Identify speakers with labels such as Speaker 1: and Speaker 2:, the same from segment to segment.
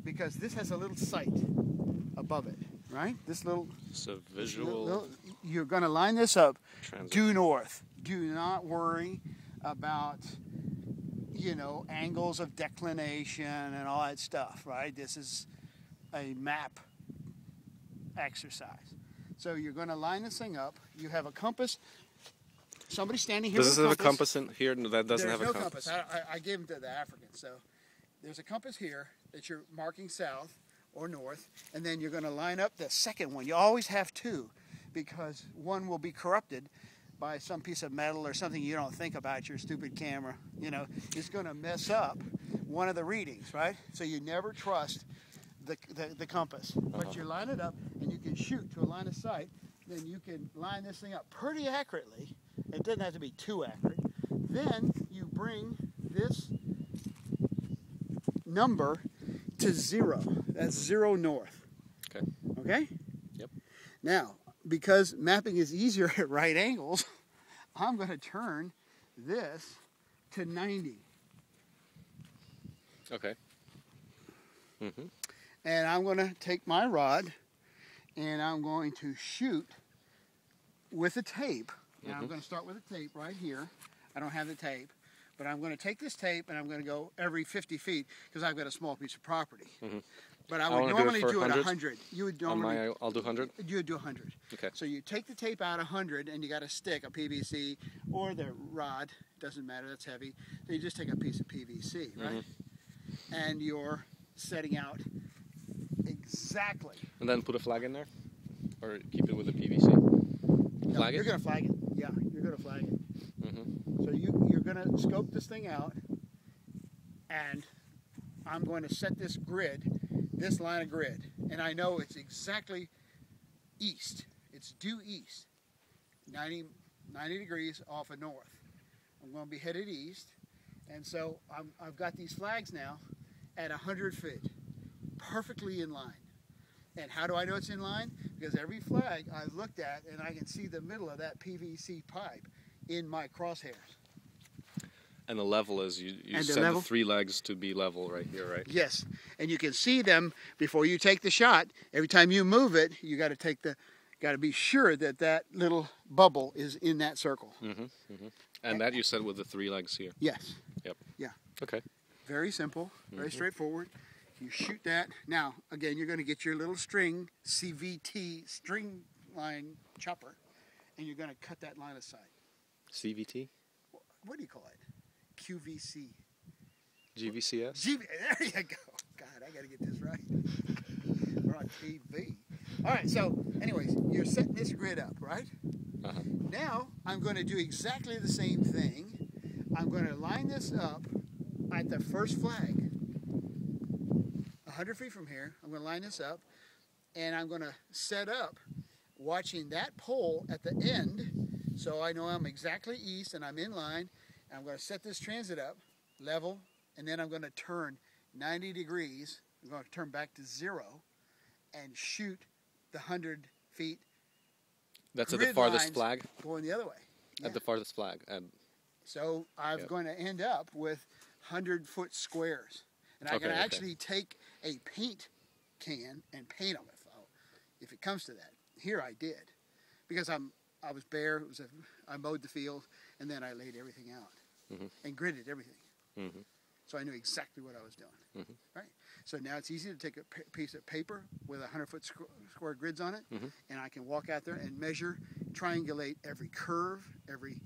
Speaker 1: because this has a little sight above it, right? This little...
Speaker 2: So visual...
Speaker 1: you're going to line this up
Speaker 2: transition.
Speaker 1: due north. Do not worry about, you know, angles of declination and all that stuff, right? This is a map exercise. So you're going to line this thing up. You have a compass. Somebody standing here
Speaker 2: Does
Speaker 1: with
Speaker 2: this have a compass in here? No, that doesn't
Speaker 1: There's
Speaker 2: have a
Speaker 1: no
Speaker 2: compass.
Speaker 1: I gave them to the Africans. So there's a compass here that you're marking south or north, and then you're going to line up the second one. You always have two, because one will be corrupted by some piece of metal or something you don't think about, your stupid camera. You know, it's going to mess up one of the readings, right? So you never trust the compass. But you line it up, and you can shoot to a line of sight. Then you can line this thing up pretty accurately. It doesn't have to be too accurate. Then you bring this number to 0. That's 0 north.
Speaker 2: Okay.
Speaker 1: Okay?
Speaker 2: Yep.
Speaker 1: Now, because mapping is easier at right angles, I'm going to turn this to 90.
Speaker 2: Okay. Mm-hmm.
Speaker 1: And I'm going to take my rod and I'm going to shoot with a tape. Now I'm going to start with a tape right here. I don't have the tape, but I'm going to take this tape and I'm going to go every 50 feet because I've got a small piece of property. But I would normally do it 100. You would normally.
Speaker 2: I'll do 100?
Speaker 1: You would do 100.
Speaker 2: Okay.
Speaker 1: So you take the tape out 100 and you got a stick, a PVC, or the rod, doesn't matter, that's heavy. So you just take a piece of PVC, right? And you're setting out exactly.
Speaker 2: And then put a flag in there? Or keep it with the PVC? Flag it?
Speaker 1: You're going to flag it. Yeah, you're going to flag it. So you're going to scope this thing out, and I'm going to set this grid, this line of grid, and I know it's exactly east. It's due east, 90 degrees off of north. I'm going to be headed east, and so I've got these flags now at 100 feet, perfectly in line. And how do I know it's in line? Because every flag I've looked at, and I can see the middle of that PVC pipe in my crosshairs.
Speaker 2: And the level is, you set the 3 legs to be level right here, right?
Speaker 1: Yes, and you can see them before you take the shot. Every time you move it, you got to be sure that that little bubble is in that circle.
Speaker 2: And that you set with the 3 legs here?
Speaker 1: Yes.
Speaker 2: Yep.
Speaker 1: Yeah.
Speaker 2: Okay.
Speaker 1: Very simple, very straightforward. You shoot that. Now, again, you're going to get your little string, CVT string line chopper, and you're going to cut that line of sight.
Speaker 2: CVT?
Speaker 1: What do you call it? QVC.
Speaker 2: GVCS?
Speaker 1: There you go. God, I got to get this right. We're on TV. All right, so anyways, you're setting this grid up, right? Now, I'm going to do exactly the same thing. I'm going to line this up at the first flag. 100 feet from here, I'm going to line this up, and I'm going to set up watching that pole at the end, so I know I'm exactly east and I'm in line. And I'm going to set this transit up, level, and then I'm going to turn 90 degrees. I'm going to turn back to 0 and shoot the 100 feet.
Speaker 2: That's at the farthest flag?
Speaker 1: Going the other way. Yeah.
Speaker 2: At the farthest flag.
Speaker 1: So I'm going to end up with 100-foot squares. And I can actually take a paint can and paint them if it comes to that. Here I did, because I was bare. I mowed the field, and then I laid everything out and gridded everything. So I knew exactly what I was doing. Right. So now it's easy to take a piece of paper with 100-foot square grids on it, and I can walk out there and measure, triangulate every curve, everything.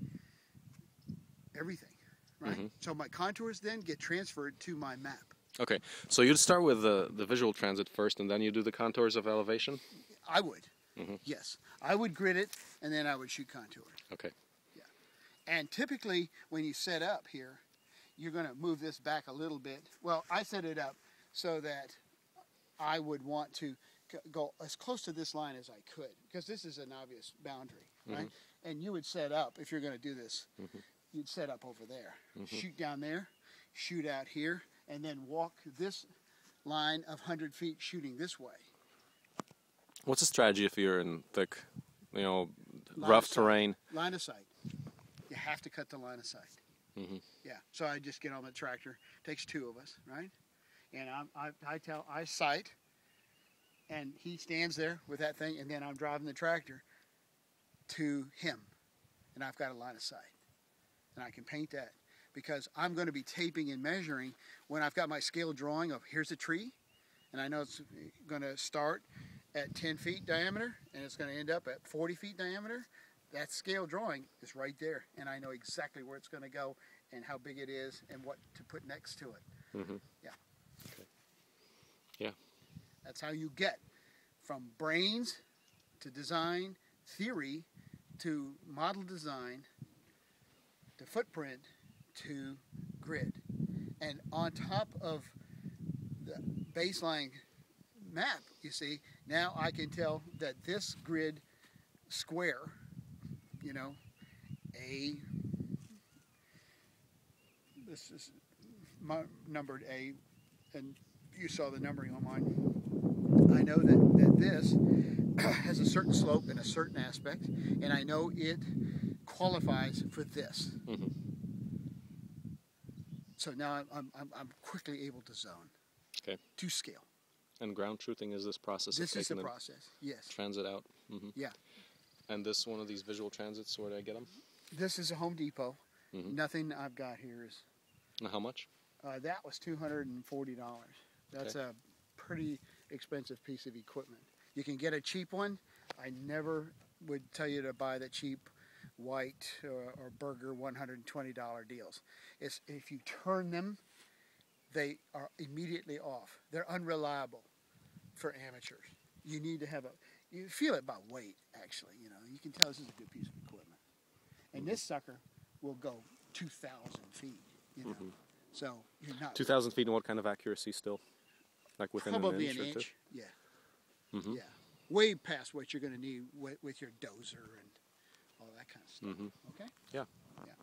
Speaker 1: Right. So my contours then get transferred to my map.
Speaker 2: Okay, so you'd start with the visual transit first, and then you do the contours of elevation?
Speaker 1: I would, yes. I would grid it, and then I would shoot contours.
Speaker 2: Okay.
Speaker 1: Yeah. And typically, when you set up here, you're going to move this back a little bit. Well, I set it up so that I would want to go as close to this line as I could, because this is an obvious boundary, right? And you would set up, if you're going to do this, you'd set up over there. Shoot down there, shoot out here, and then walk this line of 100 feet shooting this way.
Speaker 2: What's the strategy if you're in thick, rough terrain?
Speaker 1: Line of sight. You have to cut the line of sight. Yeah, so I just get on the tractor. Takes 2 of us, right? And I sight, and he stands there with that thing, and then I'm driving the tractor to him, and I've got a line of sight, and I can paint that because I'm going to be taping and measuring when I've got my scale drawing of here's a tree, and I know it's going to start at 10 feet diameter, and it's going to end up at 40 feet diameter. That scale drawing is right there, and I know exactly where it's going to go and how big it is and what to put next to it.
Speaker 2: Mm-hmm.
Speaker 1: Yeah.
Speaker 2: Okay. Yeah.
Speaker 1: That's how you get from brains to design, theory to model design to footprint to grid. And on top of the baseline map, you see, now I can tell that this grid square, you know, this is numbered A, and you saw the numbering on mine. I know that this has a certain slope and a certain aspect, and I know it qualifies for this.
Speaker 2: Mm-hmm.
Speaker 1: So now I'm quickly able to zone.
Speaker 2: Okay.
Speaker 1: To scale.
Speaker 2: And ground truthing is this process
Speaker 1: This
Speaker 2: of
Speaker 1: is the
Speaker 2: taking
Speaker 1: process, yes.
Speaker 2: transit out? Mm-hmm.
Speaker 1: Yeah.
Speaker 2: And this one of these visual transits, where do I get them?
Speaker 1: This is a Home Depot.
Speaker 2: Mm-hmm.
Speaker 1: Nothing I've got here is...
Speaker 2: And how much?
Speaker 1: That was $240. That's
Speaker 2: Okay.
Speaker 1: a pretty expensive piece of equipment. You can get a cheap one. I never would tell you to buy the cheap white or burger $120 deals. It's, if you turn them, they are immediately off. They're unreliable for amateurs. You need to have you feel it by weight, actually. You know, you can tell this is a good piece of equipment. And this sucker will go 2,000 feet, you know. Mm-hmm. So you're not
Speaker 2: 2,000 feet, and what kind of accuracy still? Like within
Speaker 1: probably
Speaker 2: an inch or two?
Speaker 1: Yeah.
Speaker 2: Mm-hmm.
Speaker 1: Yeah. Way past what you're going to need with your dozer and all that kind of stuff.
Speaker 2: Mm-hmm.
Speaker 1: Okay?
Speaker 2: Yeah.
Speaker 1: Yeah.